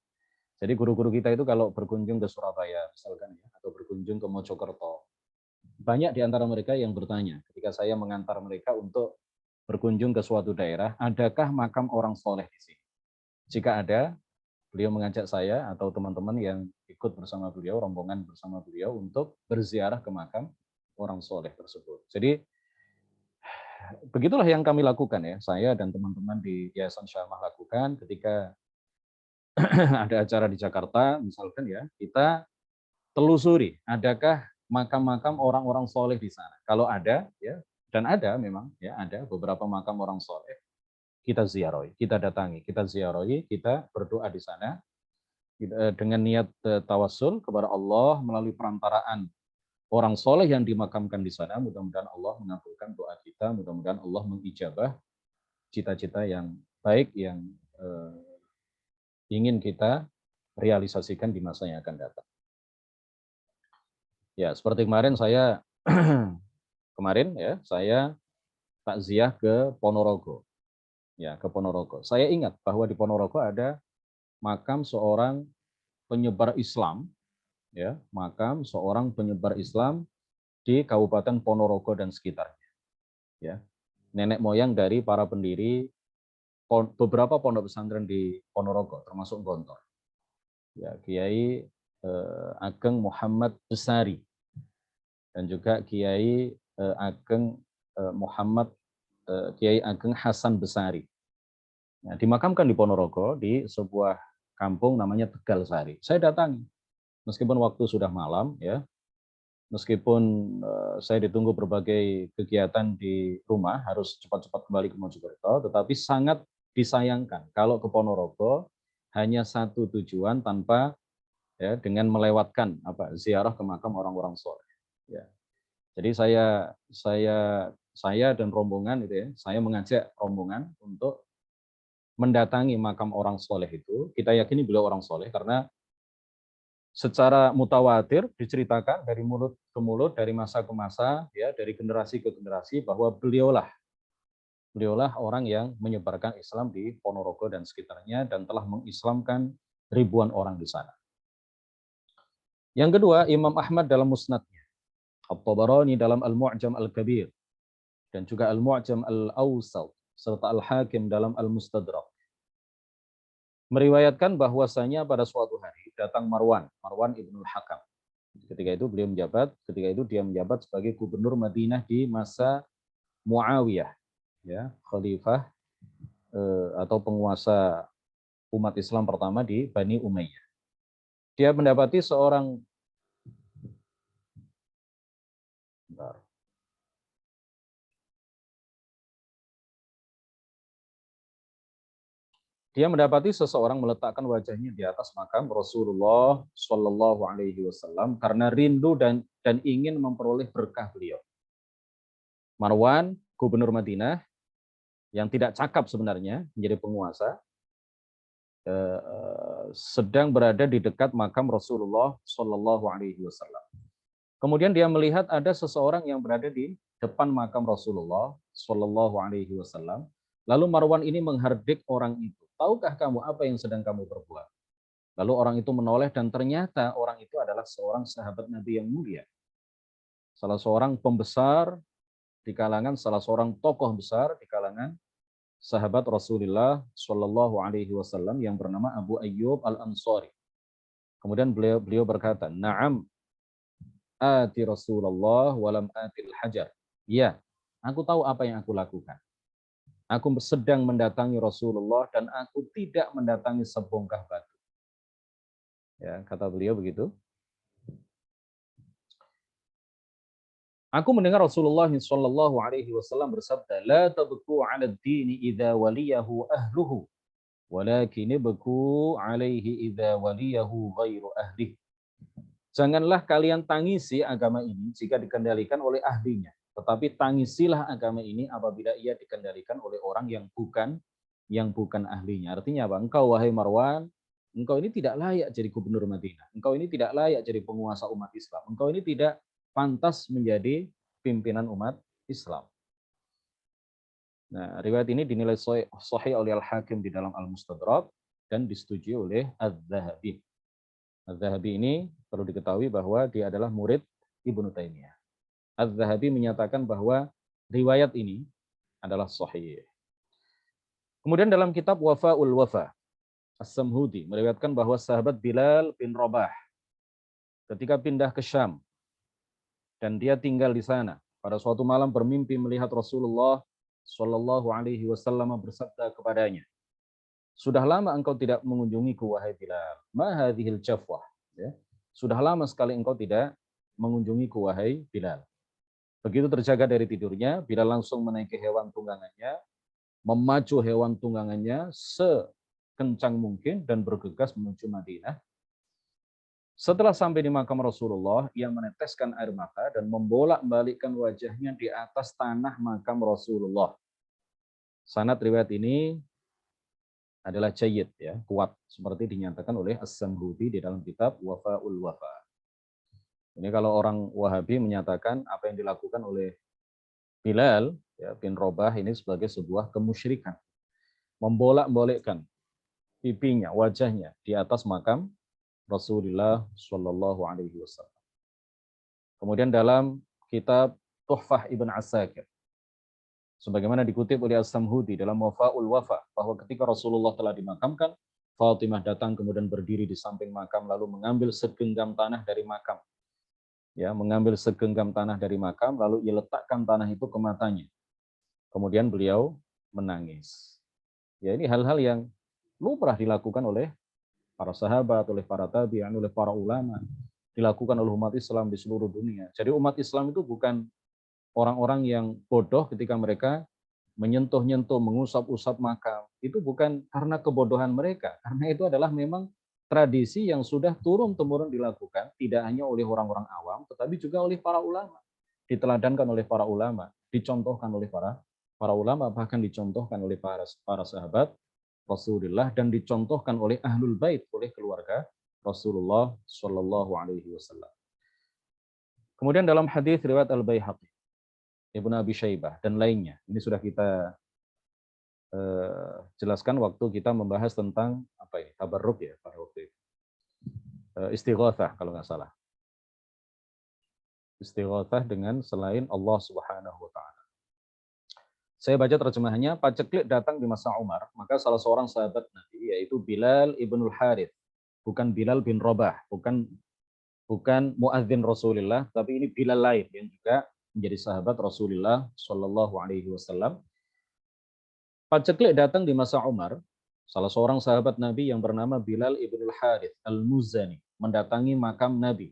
Jadi guru-guru kita itu kalau berkunjung ke Surabaya misalkan ya, atau berkunjung ke Mojokerto, banyak di antara mereka yang bertanya ketika saya mengantar mereka untuk berkunjung ke suatu daerah, adakah makam orang soleh di sini? Jika ada, beliau mengajak saya atau teman-teman yang ikut bersama beliau, rombongan bersama beliau untuk berziarah ke makam orang soleh tersebut. Jadi begitulah yang kami lakukan ya, saya dan teman-teman di Yayasan Syamah lakukan ketika ada acara di Jakarta, misalkan ya, kita telusuri adakah makam-makam orang-orang soleh di sana. Kalau ada, ya, dan ada memang, ya, ada beberapa makam orang soleh, kita ziarahi, kita datangi, kita ziarahi, kita berdoa di sana dengan niat tawassul kepada Allah melalui perantaraan orang soleh yang dimakamkan di sana. Mudah-mudahan Allah mengabulkan doa kita, mudah-mudahan Allah mengijabah cita-cita yang baik yang ingin kita realisasikan di masa yang akan datang. Ya, seperti kemarin saya takziah ke Ponorogo. Ya, ke Ponorogo. Saya ingat bahwa di Ponorogo ada makam seorang penyebar Islam, ya, makam seorang penyebar Islam di Kabupaten Ponorogo dan sekitarnya. Ya, nenek moyang dari para pendiri beberapa pondok pesantren di Ponorogo, termasuk Gontor. Ya, Kiai Ageng Muhammad Besari dan juga Kiai Ageng Muhammad Kiai Ageng Hasan Besari. Nah, dimakamkan di Ponorogo di sebuah kampung namanya Tegal Sari. Saya datangi, meskipun waktu sudah malam, ya, meskipun saya ditunggu berbagai kegiatan di rumah, harus cepat-cepat kembali ke Mojokerto, tetapi sangat disayangkan kalau ke Ponorogo hanya satu tujuan tanpa ya dengan melewatkan ziarah ke makam orang-orang soleh. Ya. Jadi saya dan rombongan itu ya, saya mengajak rombongan untuk mendatangi makam orang soleh itu. Kita yakini beliau orang soleh karena secara mutawatir diceritakan dari mulut ke mulut, dari masa ke masa, ya, dari generasi ke generasi bahwa beliaulah orang yang menyebarkan Islam di Ponorogo dan sekitarnya dan telah mengislamkan ribuan orang di sana. Yang kedua, Imam Ahmad dalam musnadnya, At-Tabarani dalam Al-Mu'jam Al-Kabir, dan juga Al-Mu'jam Al-Awsat, serta Al-Hakim dalam Al-Mustadrak, meriwayatkan bahwasanya pada suatu hari datang Marwan Ibnul Hakam. Ketika itu dia menjabat sebagai gubernur Madinah di masa Muawiyah, ya, khalifah atau penguasa umat Islam pertama di Bani Umayyah. Dia mendapati seorang seseorang meletakkan wajahnya di atas makam Rasulullah Shallallahu Alaihi Wasallam karena rindu dan ingin memperoleh berkah beliau. Marwan, gubernur Madinah, yang tidak cakap sebenarnya menjadi penguasa, sedang berada di dekat makam Rasulullah Shallallahu Alaihi Wasallam. Kemudian dia melihat ada seseorang yang berada di depan makam Rasulullah Shallallahu Alaihi Wasallam. Lalu Marwan ini menghardik orang itu. Tahukah kamu apa yang sedang kamu perbuat? Lalu orang itu menoleh dan ternyata orang itu adalah seorang sahabat Nabi yang mulia. Salah seorang pembesar di kalangan, salah seorang tokoh besar di kalangan sahabat Rasulullah Shallallahu Alaihi Wasallam yang bernama Abu Ayyub Al Ansari. Kemudian beliau berkata, Naam, ati Rasulullah walam atil hajar. Ya, aku tahu apa yang aku lakukan. Aku sedang mendatangi Rasulullah dan aku tidak mendatangi sebongkah batu. Ya, kata beliau begitu. Aku mendengar Rasulullah Shallallahu Alaihi Wasallam bersabda, "La tabku 'ala ad-dini idza waliyahu ahluhu, walakin ibku 'alaihi idza waliyahu ghairu ahlihi." Janganlah kalian tangisi agama ini jika dikendalikan oleh ahlinya, tetapi tangisilah agama ini apabila ia dikendalikan oleh orang yang bukan ahlinya. Artinya apa? Engkau wahai Marwan, engkau ini tidak layak jadi gubernur Madinah. Engkau ini tidak layak jadi penguasa umat Islam. Engkau ini tidak pantas menjadi pimpinan umat Islam. Nah, riwayat ini dinilai sahih oleh Al-Hakim di dalam Al-Mustadrak dan disetujui oleh Az-Zahabi. Az-Zahabi ini perlu diketahui bahwa dia adalah murid Ibnu Taimiyah. Az-Zahabi menyatakan bahwa riwayat ini adalah sahih. Kemudian dalam kitab Wafa'ul Wafa, As-Samhudi meriwayatkan bahwa sahabat Bilal bin Rabah ketika pindah ke Syam dan dia tinggal di sana, pada suatu malam bermimpi melihat Rasulullah Shallallahu Alaihi Wasallam bersabda kepadanya, sudah lama engkau tidak mengunjungiku wahai Bilal. Ma hadhil jafwah. Ya. Sudah lama sekali engkau tidak mengunjungiku wahai Bilal. Begitu terjaga dari tidurnya, Bilal langsung menaiki hewan tunggangannya, memacu hewan tunggangannya sekencang mungkin dan bergegas menuju Madinah. Setelah sampai di makam Rasulullah, ia meneteskan air mata dan membolak-balikkan wajahnya di atas tanah makam Rasulullah. Sanad riwayat ini adalah jayyid, ya, kuat, seperti dinyatakan oleh As-Samhudi di dalam kitab Wafa'ul Wafa. Ini kalau orang Wahabi menyatakan apa yang dilakukan oleh Bilal ya, bin Rabah ini sebagai sebuah kemusyrikan. Membolak-balikkan pipinya, wajahnya di atas makam Rasulullah Shallallahu Alaihi Wasallam. Kemudian dalam kitab Tuhfah Ibn Asakir, sebagaimana dikutip oleh As-Samhudi dalam Wafa'ul Wafa, bahwa ketika Rasulullah telah dimakamkan, Fatimah datang kemudian berdiri di samping makam lalu mengambil segenggam tanah dari makam. Ya, mengambil segenggam tanah dari makam lalu ia letakkan tanah itu ke matanya. Kemudian beliau menangis. Ya, ini hal-hal yang lumrah dilakukan oleh para sahabat, oleh para tabi'in, oleh para ulama, dilakukan oleh umat Islam di seluruh dunia. Jadi umat Islam itu bukan orang-orang yang bodoh ketika mereka menyentuh-nyentuh, mengusap-usap makam. Itu bukan karena kebodohan mereka, karena itu adalah memang tradisi yang sudah turun-temurun dilakukan, tidak hanya oleh orang-orang awam, tetapi juga oleh para ulama. Diteladankan oleh para ulama, dicontohkan oleh para ulama, bahkan dicontohkan oleh para sahabat Rasulullah dan dicontohkan oleh ahlul bait, oleh keluarga Rasulullah Shallallahu Alaihi Wasallam. Kemudian dalam hadis riwayat Al-Baihaqi, Ibnu Abi Syaibah dan lainnya, ini sudah kita jelaskan waktu kita membahas tentang apa ya, tabarruk ya pada waktu itu, istighatsah kalau nggak salah, istighatsah dengan selain Allah Subhanahu Wa Taala. Saya baca terjemahannya, paceklik datang di masa Umar, maka salah seorang sahabat Nabi, yaitu Bilal ibnul Harith, bukan Bilal bin Rabah, bukan muadzin Rasulullah, tapi ini Bilal lain yang juga menjadi sahabat Rasulullah Shallallahu Alaihi Wasallam. Paceklik datang di masa Umar, salah seorang sahabat Nabi yang bernama Bilal ibnul Harith al-Muzani mendatangi makam Nabi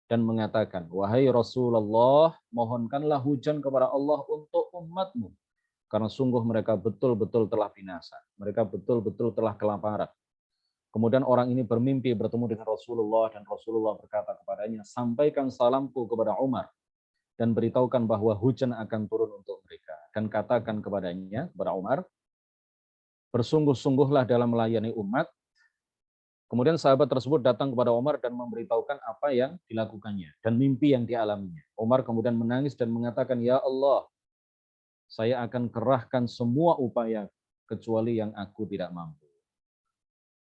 dan mengatakan, wahai Rasulullah, mohonkanlah hujan kepada Allah untuk umatmu. Karena sungguh mereka betul-betul telah binasa. Mereka betul-betul telah kelaparan. Kemudian orang ini bermimpi bertemu dengan Rasulullah dan Rasulullah berkata kepadanya, sampaikan salamku kepada Umar dan beritahukan bahwa hujan akan turun untuk mereka. Dan katakan kepadanya, kepada Umar, bersungguh-sungguhlah dalam melayani umat Kemudian sahabat tersebut datang kepada Umar dan memberitahukan apa yang dilakukannya dan mimpi yang dialaminya. Umar kemudian menangis dan mengatakan, "Ya Allah, saya akan kerahkan semua upaya kecuali yang aku tidak mampu."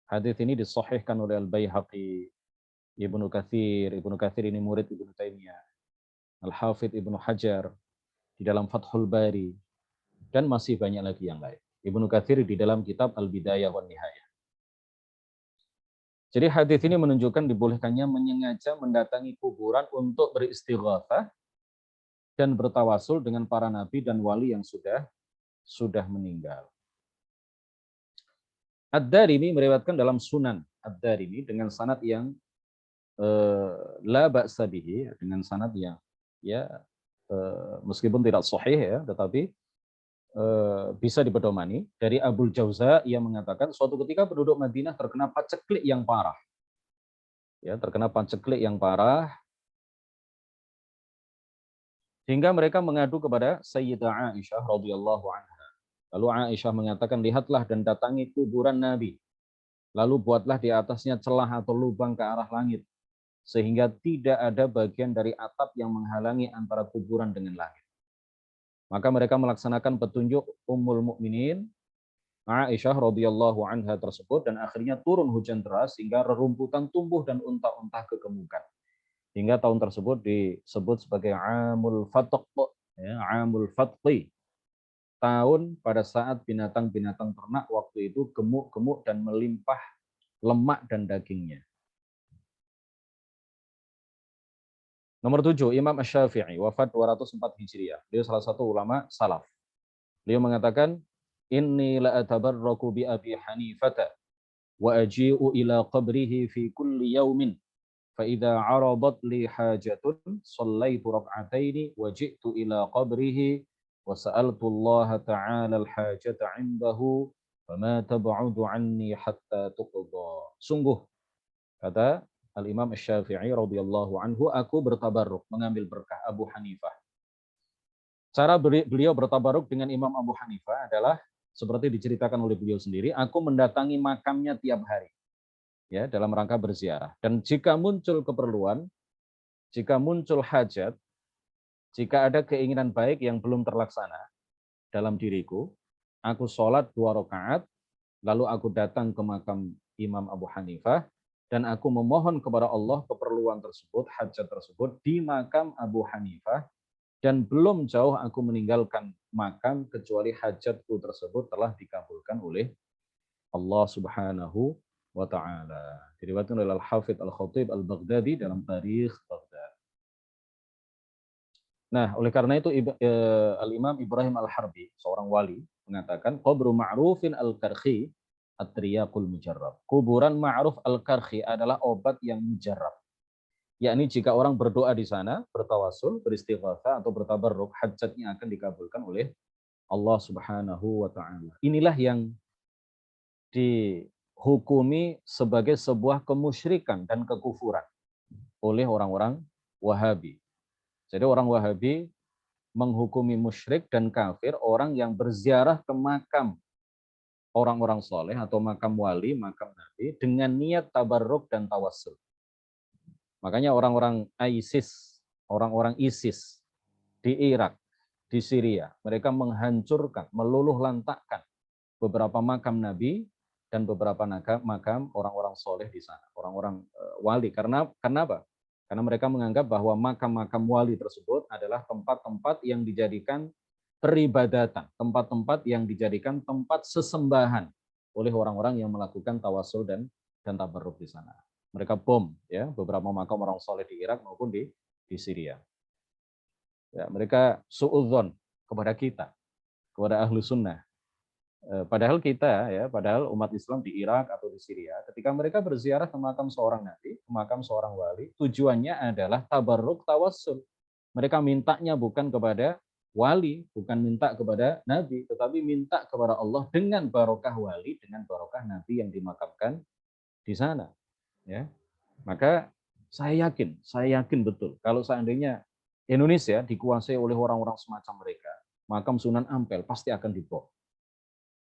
Hadis ini disahihkan oleh Al-Baihaqi, Ibnu Katsir ini murid Ibnu Taimiyah, Al-Hafidz Ibnu Hajar di dalam Fathul Bari, dan masih banyak lagi yang lain. Ibnu Katsir di dalam kitab Al-Bidayah wan Nihayah. Jadi hadis ini menunjukkan dibolehkannya menyengaja mendatangi kuburan untuk beristighatsah dan bertawasul dengan para nabi dan wali yang sudah meninggal. Ad-Darimi meriwayatkan dalam Sunan Ad-Darimi dengan sanad yang la ba'sa bihi, dengan sanad yang ya meskipun tidak sahih ya, tetapi bisa dipedomani. Dari Abul Jauza, ia mengatakan suatu ketika penduduk Madinah terkena paceklik yang parah. Ya, terkena paceklik yang parah hingga mereka mengadu kepada Sayyidah Aisyah radhiyallahu anha. Lalu Aisyah mengatakan, "Lihatlah dan datangi kuburan Nabi. Lalu buatlah di atasnya celah atau lubang ke arah langit sehingga tidak ada bagian dari atap yang menghalangi antara kuburan dengan langit." Maka mereka melaksanakan petunjuk Ummul Mukminin Aisyah radhiyallahu anha tersebut, dan akhirnya turun hujan deras sehingga rerumputan tumbuh dan unta-unta kegemukan. Hingga tahun tersebut disebut sebagai Amul Fatq, ya, Amul Fatqi. Tahun pada saat binatang-binatang ternak waktu itu gemuk-gemuk dan melimpah lemak dan dagingnya. Nomor 7, Imam Asy-Syafi'i, wafat 204 Hijriah. Dia salah satu ulama salaf. Beliau mengatakan, "Inni la atabarraku bi Abi Hanifata wa aji'u ila qabrihi fi kulli yaumin fa idza 'aradat li hajatun shallaitu rak'ataini wa ji'tu ila qabrihi wa sa'altu Allah ta'ala al-hajata 'indahu wa ma tab'udu 'anni hatta tuqda." Sungguh, kata Al-Imam Asy-Syafi'i radhiyallahu anhu, aku bertabarruk mengambil berkah Abu Hanifah. Cara beliau bertabaruk dengan Imam Abu Hanifah adalah seperti diceritakan oleh beliau sendiri, aku mendatangi makamnya tiap hari, ya, dalam rangka berziarah. Dan jika muncul keperluan, jika muncul hajat, jika ada keinginan baik yang belum terlaksana dalam diriku, aku sholat 2 rakaat, lalu aku datang ke makam Imam Abu Hanifah, dan aku memohon kepada Allah keperluan tersebut, hajat tersebut di makam Abu Hanifah. Dan belum jauh aku meninggalkan makam kecuali hajatku tersebut telah dikabulkan oleh Allah Subhanahu wa taala. Diriwayatkan oleh Al-Hafidz Al-Khatib Al-Baghdadi dalam Tarikh Baghdad. Nah, oleh karena itu Al-Imam Ibrahim Al-Harbi, seorang wali, mengatakan qabru ma'rufin al-karhi at-triyaqul mujarrab. Kuburan Ma'ruf al-Karhi adalah obat yang mujarrab. Yakni jika orang berdoa di sana, bertawasul, beristighatsah atau bertabarruk, hajatnya akan dikabulkan oleh Allah Subhanahu wa taala. Inilah yang dihukumi sebagai sebuah kemusyrikan dan kekufuran oleh orang-orang Wahabi. Jadi orang Wahabi menghukumi musyrik dan kafir orang yang berziarah ke makam orang-orang soleh atau makam wali, makam nabi dengan niat tabarruk dan tawassul. Makanya orang-orang ISIS di Irak, di Syria, mereka menghancurkan, meluluh lantakkan beberapa makam nabi dan beberapa makam orang-orang soleh di sana, orang-orang wali. Karena apa? Karena mereka menganggap bahwa makam-makam wali tersebut adalah tempat-tempat yang dijadikan peribadatan, tempat-tempat yang dijadikan tempat sesembahan oleh orang-orang yang melakukan tawasul dan tabarruk di sana. Mereka bom ya beberapa makam orang soleh di Irak maupun di Syria. Ya, mereka suudzon kepada kita, kepada ahlu sunnah. Padahal kita ya, padahal umat Islam di Irak atau di Syria, ketika mereka berziarah ke makam seorang nabi, ke makam seorang wali, tujuannya adalah tabarruk tawassul. Mereka mintanya bukan kepada wali, bukan minta kepada nabi, tetapi minta kepada Allah dengan barokah wali, dengan barokah nabi yang dimakamkan di sana. Ya, maka saya yakin betul kalau seandainya Indonesia dikuasai oleh orang-orang semacam mereka, makam Sunan Ampel pasti akan dibom,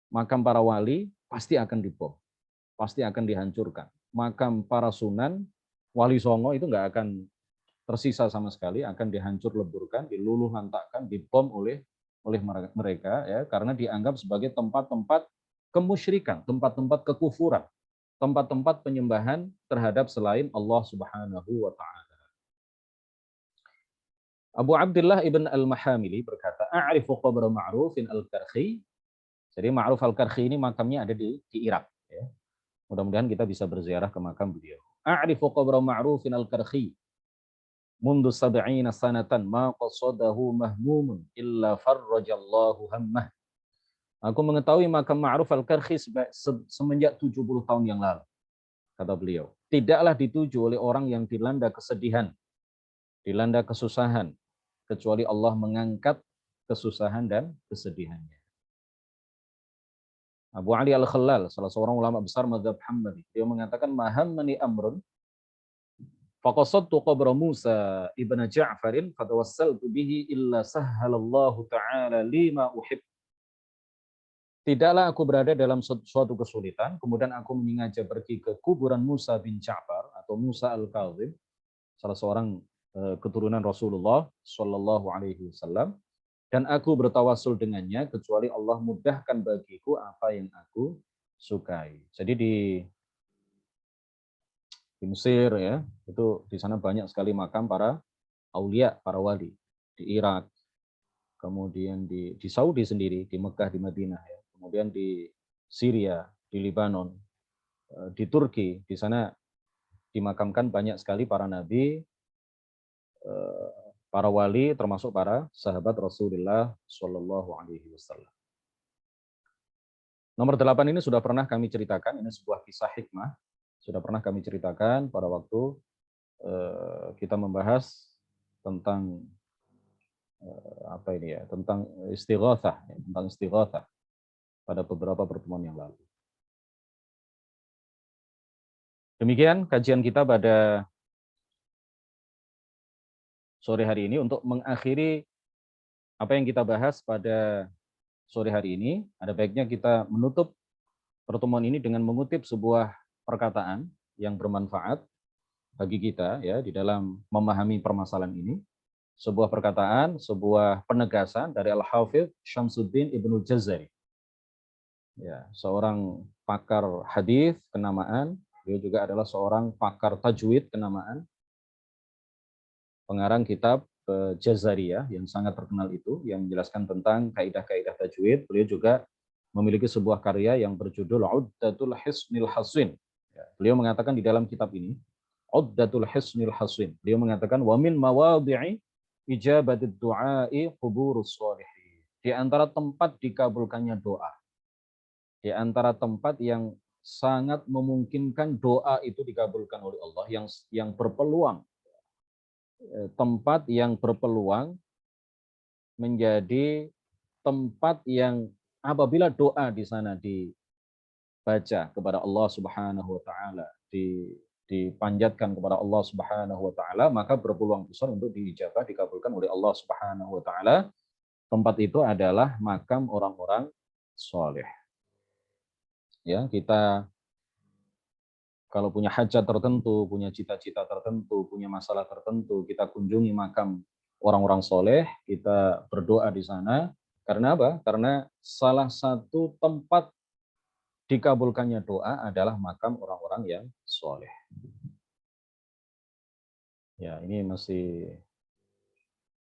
makam para wali pasti akan dibom, pasti akan dihancurkan. makam para sunan, wali songo itu nggak akan tersisa sama sekali, akan dihancur leburkan, diluluh lantakkan, dibom oleh mereka, ya, karena dianggap sebagai tempat-tempat kemusyrikan, tempat-tempat kekufuran, tempat-tempat penyembahan terhadap selain Allah Subhanahu wa Ta'ala. Abu Abdullah ibn al-Mahamili berkata, "A'rifu qabra Ma'rufin al-Karkhi." Jadi Ma'ruf al-Karkhi ini makamnya ada di Irak. Ya. Mudah-mudahan kita bisa berziarah ke makam beliau. "A'rifu qabra Ma'rufin al-Karkhi. Mundu sab'ina sanatan ma qasadahu mahmumun illa farrajallahu hammah." Aku mengetahui makam Ma'ruf al-Karkhi semenjak 70 tahun yang lalu. Kata beliau, tidaklah dituju oleh orang yang dilanda kesedihan, dilanda kesusahan, kecuali Allah mengangkat kesusahan dan kesedihannya. Abu Ali Al-Khallal, salah seorang ulama besar mazhab Hambali, dia mengatakan, "Mahammani amrun faqasadtu qabra Musa ibn Ja'farin fatawassaltu bihi illa sahhalallahu ta'ala lima uhib." Tidaklah aku berada dalam suatu kesulitan, kemudian aku menyengaja pergi ke kuburan Musa bin Ja'far atau Musa Al-Kazim, salah seorang keturunan Rasulullah Shallallahu Alaihi Wasallam, dan aku bertawasul dengannya kecuali Allah mudahkan bagiku apa yang aku sukai. Jadi di Mesir, ya, itu di sana banyak sekali makam para aulia, para wali. Di Irak, kemudian di Saudi sendiri, di Mekah, di Madinah, ya. Kemudian di Syria, di Lebanon, di Turki, di sana dimakamkan banyak sekali para nabi, para wali, termasuk para sahabat Rasulullah Shallallahu Alaihi Wasallam. Nomor 8 ini sudah pernah kami ceritakan, ini sebuah kisah hikmah, sudah pernah kami ceritakan pada waktu kita membahas tentang apa ini ya, tentang istighatsah, tentang istighatsah pada beberapa pertemuan yang lalu. Demikian kajian kita pada sore hari ini. Untuk mengakhiri apa yang kita bahas pada sore hari ini, ada baiknya kita menutup pertemuan ini dengan mengutip sebuah perkataan yang bermanfaat bagi kita, ya, di dalam memahami permasalahan ini. Sebuah perkataan, sebuah penegasan dari Al-Hafidz Syamsuddin Ibnul Jazari. Ya, seorang pakar hadis kenamaan, dia juga adalah seorang pakar tajwid kenamaan, pengarang kitab Jazariyah yang sangat terkenal itu, yang menjelaskan tentang kaidah-kaidah tajwid. Beliau juga memiliki sebuah karya yang berjudul Uddatul Hisnil Haswin. Ya, beliau mengatakan di dalam kitab ini, Uddatul Hisnil Haswin, beliau mengatakan, wa min mawadhi'i ijabatid du'a'i quburus sholihin. Di antara tempat dikabulkannya doa, di antara tempat yang sangat memungkinkan doa itu dikabulkan oleh Allah, yang berpeluang, tempat yang berpeluang menjadi tempat yang apabila doa di sana dibaca kepada Allah Subhanahu wa taala, dipanjatkan kepada Allah Subhanahu wa taala, maka berpeluang besar untuk diijabah, dikabulkan oleh Allah Subhanahu wa taala. Tempat itu adalah makam orang-orang soleh. Ya, kita kalau punya hajat tertentu, punya cita-cita tertentu, punya masalah tertentu, kita kunjungi makam orang-orang soleh, kita berdoa di sana. Karena apa? Karena salah satu tempat dikabulkannya doa adalah makam orang-orang yang soleh. Ya, ini masih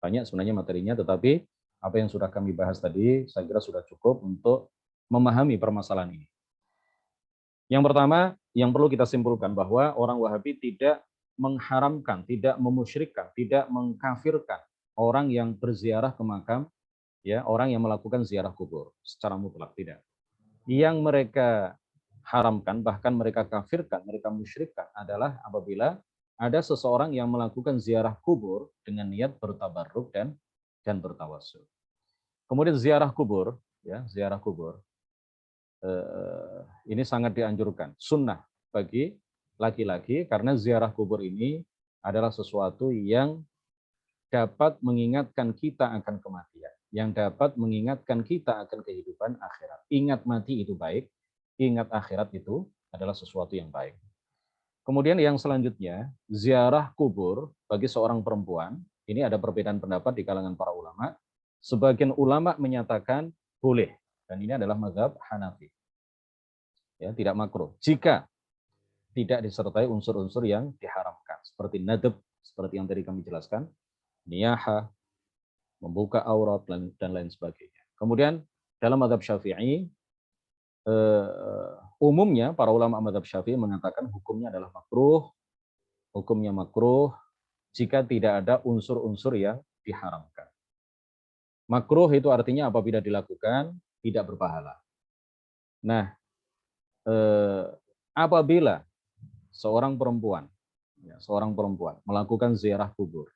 banyak sebenarnya materinya, tetapi apa yang sudah kami bahas tadi, saya kira sudah cukup untuk memahami permasalahan ini. Yang pertama, yang perlu kita simpulkan bahwa orang Wahabi tidak mengharamkan, tidak memusyrikkan, tidak mengkafirkan orang yang berziarah ke makam, ya, orang yang melakukan ziarah kubur secara mutlak, tidak. Yang mereka haramkan, bahkan mereka kafirkan, mereka musyrikkan adalah apabila ada seseorang yang melakukan ziarah kubur dengan niat bertabarruk dan bertawassul. Kemudian ziarah kubur, ya, ziarah kubur. Ini sangat dianjurkan, sunnah bagi laki-laki, karena ziarah kubur ini adalah sesuatu yang dapat mengingatkan kita akan kematian, yang dapat mengingatkan kita akan kehidupan akhirat. Ingat mati itu baik, ingat akhirat itu adalah sesuatu yang baik. Kemudian yang selanjutnya, ziarah kubur bagi seorang perempuan, ini ada perbedaan pendapat di kalangan para ulama. Sebagian ulama menyatakan boleh, dan ini adalah mazhab Hanafi. Ya, tidak makruh. Jika tidak disertai unsur-unsur yang diharamkan, seperti nadab, seperti yang tadi kami jelaskan, niyaha, membuka aurat, dan lain sebagainya. Kemudian dalam mazhab Syafi'i, umumnya para ulama mazhab Syafi'i mengatakan hukumnya adalah makruh, hukumnya makruh jika tidak ada unsur-unsur yang diharamkan. Makruh itu artinya apabila dilakukan tidak berpahala. Nah, apabila seorang perempuan melakukan ziarah kubur,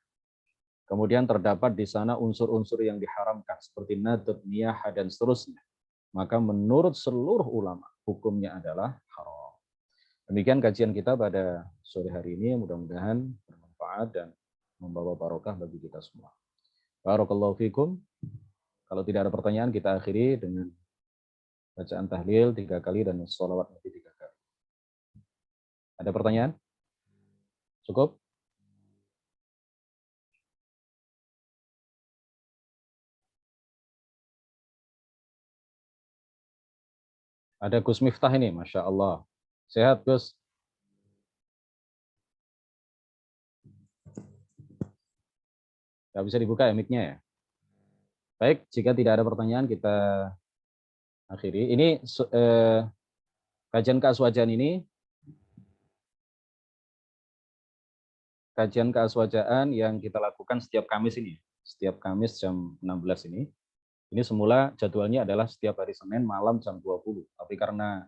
kemudian terdapat di sana unsur-unsur yang diharamkan seperti nadab, niyah, dan seterusnya, maka menurut seluruh ulama hukumnya adalah haram. Demikian kajian kita pada sore hari ini, mudah-mudahan bermanfaat dan membawa barokah bagi kita semua. Barakallahu fikum. Kalau tidak ada pertanyaan, kita akhiri dengan bacaan tahlil 3 kali dan sholawat Nabi 3 kali. Ada pertanyaan? Cukup? Ada Gus Miftah ini, Masya Allah. Sehat, Gus? Nggak bisa dibuka ya mic-nya ya? Baik, jika tidak ada pertanyaan, kita akhiri. Ini kajian keaswajaan ini, kajian keaswajaan yang kita lakukan setiap Kamis ini. Setiap Kamis jam 16 ini. Ini semula jadwalnya adalah setiap hari Senin malam jam 20. Tapi karena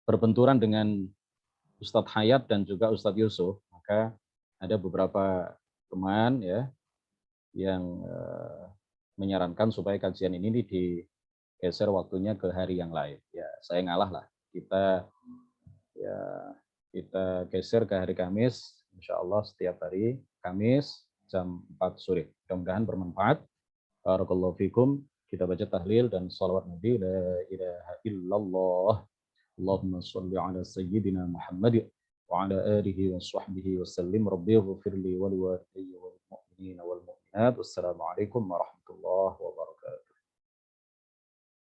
berbenturan dengan Ustadz Hayat dan juga Ustadz Yusuf, maka ada beberapa teman ya yang menyarankan supaya kajian ini digeser waktunya ke hari yang lain. Ya, saya ngalah lah. Kita geser ke hari Kamis, insya Allah setiap hari Kamis jam 4 sore. Mudah-mudahan bermanfaat. Barakallahu fikum. Kita baca tahlil dan salawat Nabi. La ilaha illallah. Allahumma salli ala sayyidina Muhammad wa ala alihi wa sahbihi wa sallim. Rabbi ghafirli wa liwalidayya wal mu'minina wal mu'minat. Wassalamualaikum warahmatullahi wabarakatuh.